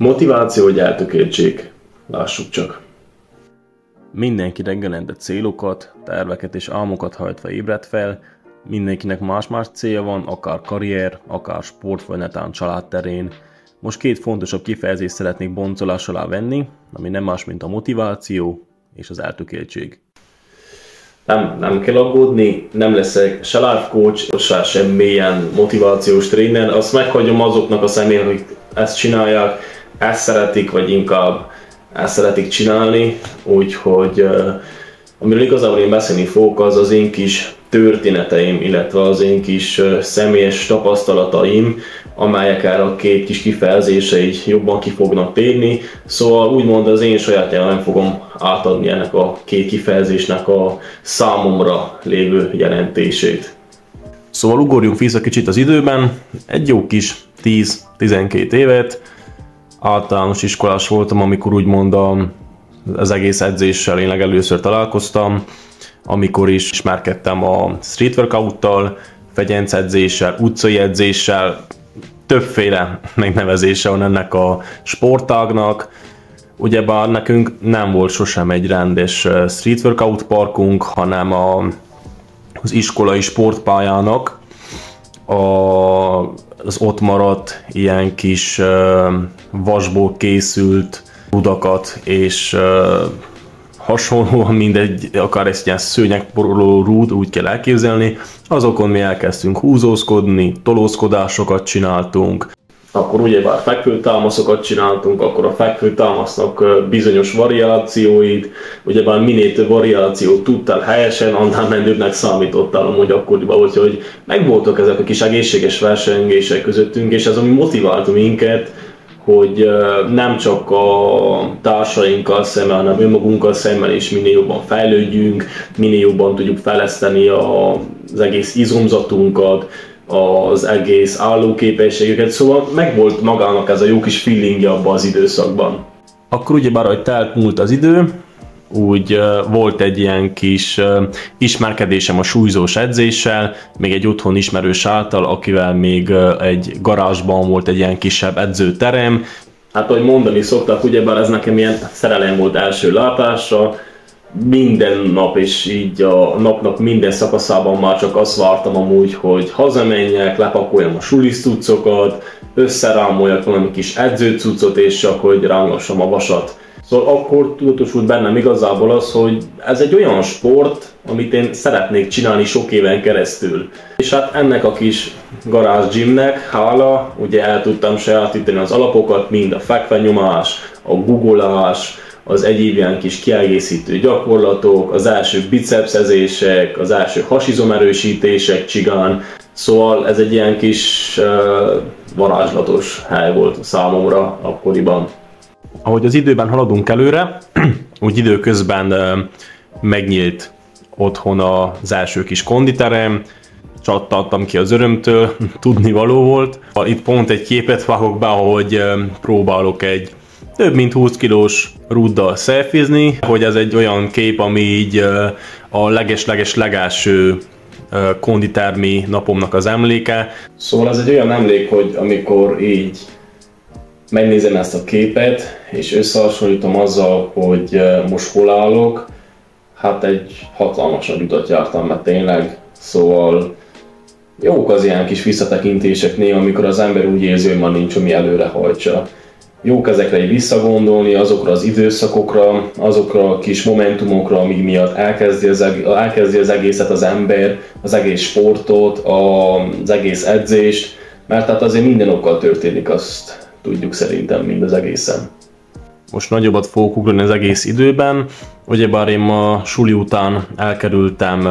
Motiváció vagy eltökéltség? Lássuk csak. Mindenki reggelente célokat, terveket és álmokat hajtva ébred fel, mindenkinek más-más célja van, akár karrier, akár sport vagy netán családterén. Most két fontosabb kifejezést szeretnék boncolás alá venni, ami nem más, mint a motiváció és az eltökéltség. Nem kell aggódni, nem leszek se life coach, se semmilyen motivációs tréner, azt meghagyom azoknak a személynek, akik ezt csinálják, ezt szeretik, vagy inkább ezt szeretik csinálni, úgyhogy amiről igazából én beszélni fogok, az az én kis történeteim, illetve az én kis személyes tapasztalataim, amelyek erre a két kis kifejezésre így jobban ki fognak térni. Szóval úgymond az én saját nyelven fogom átadni ennek a két kifejezésnek a számomra lévő jelentését. Szóval ugorjunk vissza kicsit az időben, egy jó kis 10-12 évet. Általános iskolás voltam, amikor úgymond az egész edzéssel én legelőször találkoztam, amikor is ismerkedtem a street workouttal, fegyencedzéssel, utcai edzéssel, többféle megnevezése van ennek a sportágnak. Ugyebár nekünk nem volt sosem egy rendes street workout parkunk, hanem az iskolai sportpályának az ott maradt ilyen kis vasból készült rudakat és hasonlóan mindegy, akár egy ilyen szőnyegporoló rúd, úgy kell elképzelni, azokon mi elkezdtünk húzózkodni, tolózkodásokat csináltunk. Akkor ugyebár fekvőtámaszokat csináltunk, akkor a fekvőtámasznak bizonyos variációit, ugyebár minél több variációt tudtál helyesen, annál menőbbnek számítottál amúgy akkoriban, úgyhogy megvoltak ezek a kis egészséges versengések közöttünk, és ez ami motivált minket, hogy nem csak a társainkkal szemben, hanem önmagunkkal szemben is minél jobban fejlődjünk, minél jobban tudjuk fejleszteni az egész izomzatunkat, az egész állóképességüket, szóval megvolt magának ez a jó kis feelingje abban az időszakban. Akkor ugyebár, hogy telt múlt az idő, úgy volt egy ilyen kis ismerkedésem a súlyzós edzéssel, még egy otthon ismerős által, akivel még egy garázsban volt egy ilyen kisebb edzőterem. Hát ahogy mondani szokták, ugyebár ez nekem ilyen szerelem volt első látásra, minden nap és így a napnak minden szakaszában már csak azt vártam amúgy, hogy hazamenjek, lepakoljam a sulis cuccokat, összerámoljak valami kis edzőcuccot és csak hogy rángassam a vasat. Szóval akkor tudatosult bennem igazából az, hogy ez egy olyan sport, amit én szeretnék csinálni sok éven keresztül. És hát ennek a kis garázs gymnek hála, ugye el tudtam sajátítani az alapokat, mind a fekvenyomás, a guggolás, az egyéb ilyen kis kiegészítő gyakorlatok, az első bicepszezések, az első hasizomerősítések csigán. Szóval ez egy ilyen kis varázslatos hely volt számomra akkoriban. Ahogy az időben haladunk előre, úgy időközben megnyílt otthon az első kis konditerem, csattantam ki az örömtől, tudnivaló volt. Itt pont egy képet vágok be, ahogy próbálok egy több mint 20 kilós rúddal szelfizni, hogy ez egy olyan kép, ami így a legelső konditermi napomnak az emléke. Szóval ez egy olyan emlék, hogy amikor így megnézem ezt a képet, és összehasonlítom azzal, hogy most hol állok, hát egy hatalmas nagy utat jártam, mert tényleg, szóval jók az ilyen kis visszatekintések néha, amikor az ember úgy érzi, hogy már nincs, ami előrehajtsa. Jók ezekre így visszagondolni, azokra az időszakokra, azokra a kis momentumokra, amíg miatt elkezdi az egészet az ember, az egész sportot, az egész edzést, mert hát azért minden okkal történik, azt tudjuk szerintem mind az egészen. Most nagyobbat fogok ugrani az egész időben, ugyebár én ma suli után elkerültem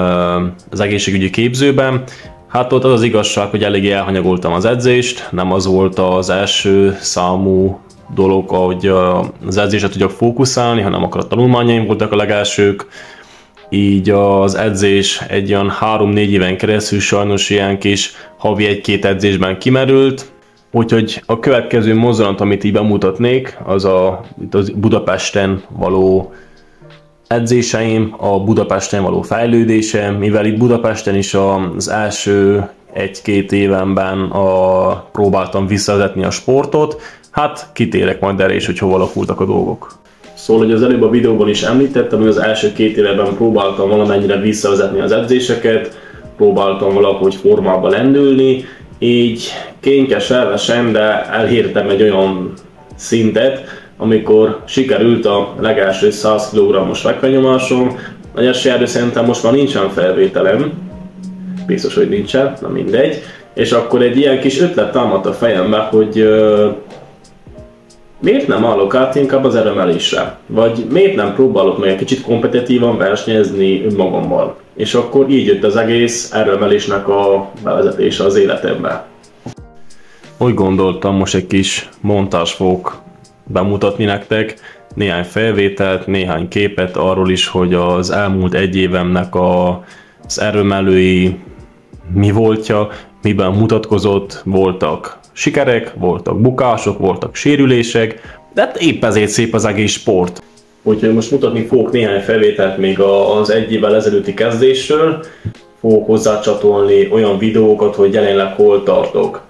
az egészségügyi képzőbe. Hát ott az az igazság, hogy eléggé elhanyagoltam az edzést, nem az volt az első számú dolog, hogy az edzésre tudjak fókuszálni, hanem akkor a tanulmányaim voltak a legelsők. Így az edzés egy olyan 3-4 éven keresztül sajnos ilyen kis havi 1-2 edzésben kimerült. Úgyhogy a következő mozzanat, amit így bemutatnék, az a Budapesten való edzéseim, a Budapesten való fejlődésem, mivel itt Budapesten is az első 1-2 évenben próbáltam visszavezetni a sportot, Hát kitérek majd erre is, hogy hova alakultak a dolgok. Szóval, hogy az előbb a videóban is említettem, hogy az első 2 évben próbáltam valamennyire visszavezetni az edzéseket, próbáltam valahogy formába lendülni, így kényes-elvesen, de elértem egy olyan szintet, amikor sikerült a legelső 100 kg-os megkanyomásom. Nagy eséllyel szerintem most már nincsen felvételem, biztos, hogy nincsen, na mindegy. És akkor egy ilyen kis ötlet támadt a fejembe, hogy miért nem állok át inkább az erőemelésre? Vagy miért nem próbálok meg egy kicsit kompetitívan versenyezni önmagammal? És akkor így jött az egész erőemelésnek a bevezetése az életembe. Úgy gondoltam, most egy kis montást fogok bemutatni nektek, néhány felvételt, néhány képet arról is, hogy az elmúlt 1 évemnek az erőemelői mi voltja, miben mutatkozott, voltak sikerek, voltak bukások, voltak sérülések, de hát épp ezért szép az egész sport. Úgyhogy most mutatni fogok néhány felvételt még az 1 évvel ezelőtti kezdésről, fogok hozzácsatolni olyan videókat, hogy jelenleg hol tartok.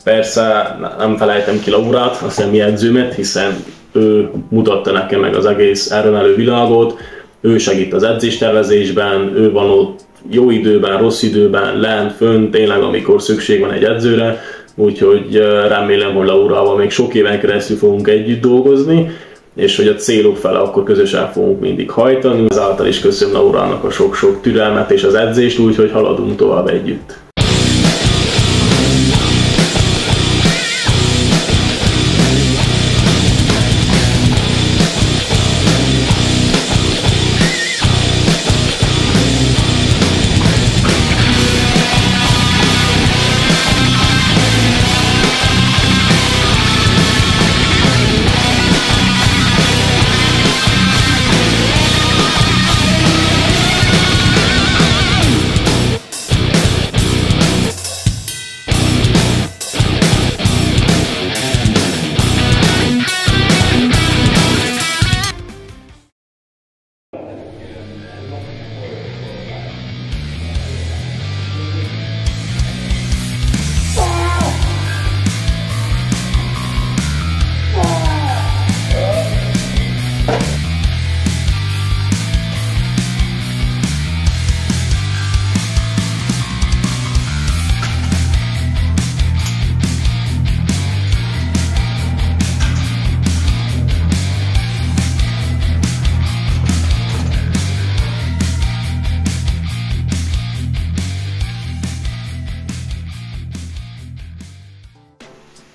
Persze nem felejtem ki Laurát, a személyi edzőmet, hiszen ő mutatta nekem meg az egész erőemelő világot, ő segít az edzéstervezésben, ő van ott jó időben, rossz időben, lent, fönt, tényleg amikor szükség van egy edzőre, úgyhogy remélem, hogy Laurával még sok éven keresztül fogunk együtt dolgozni, és hogy a célok fele akkor közösen fogunk mindig hajtani. Ezáltal is köszönöm Laurának a sok-sok türelmet és az edzést, úgyhogy haladunk tovább együtt.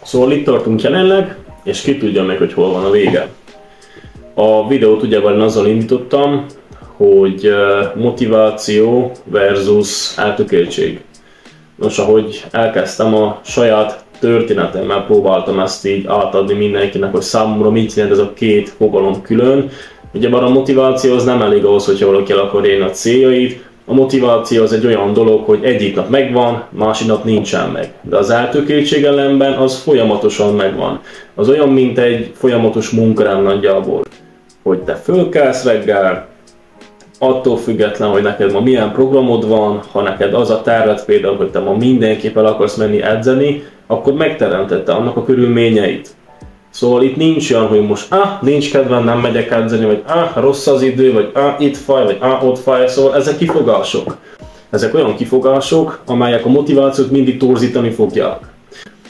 Szóval itt tartunk jelenleg, és ki tudja meg, hogy hol van a vége. A videót ugyebár azzal indítottam, hogy motiváció versus eltökéltség. Nos, ahogy elkezdtem, a saját történetemmel próbáltam ezt így átadni mindenkinek, hogy számomra mit jelent ez a 2 fogalom külön. Ugyebár a motiváció az nem elég ahhoz, hogyha valaki el akar érni a céljait. A motiváció az egy olyan dolog, hogy egyik nap megvan, másik nap nincsen meg. De az eltökéltség ellenben az folyamatosan megvan. Az olyan, mint egy folyamatos munkarám nagyjából. Hogy te fölkelsz reggel, attól független, hogy neked ma milyen programod van, ha neked az a terved például, hogy te ma mindenképp el akarsz menni edzeni, akkor megteremtette annak a körülményeit. Szóval itt nincs olyan, hogy most nincs kedvem, nem megyek edzeni, vagy rossz az idő, vagy itt fáj, vagy ott fáj, szóval ezek kifogások. Ezek olyan kifogások, amelyek a motivációt mindig torzítani fogják.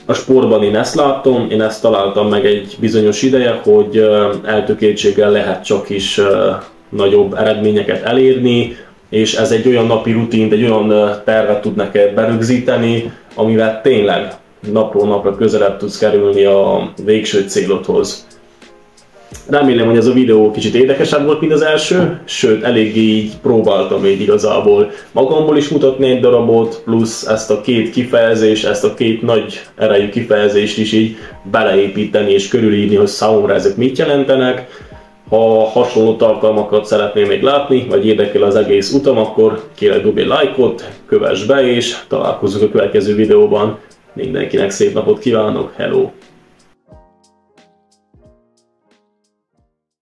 A sportban én ezt látom, én ezt találtam meg egy bizonyos ideje, hogy eltökéltséggel lehet csak is nagyobb eredményeket elérni, és ez egy olyan napi rutint, egy olyan tervet tud neked berögzíteni, amivel tényleg napról napra közelebb tudsz kerülni a végső célodhoz. Remélem, hogy ez a videó kicsit érdekesebb volt, mint az első, sőt, eléggé így próbáltam így igazából magamból is mutatni egy darabot, plusz ezt a 2 kifejezést, ezt a 2 nagy erejű kifejezést is így beleépíteni és körülírni, hogy számomra ezek mit jelentenek. Ha hasonló tartalmakat szeretnél még látni, vagy érdekel az egész utam, akkor kérlek dobj egy lájkot, kövess be és találkozunk a következő videóban. Mindenkinek szép napot kívánok, hello!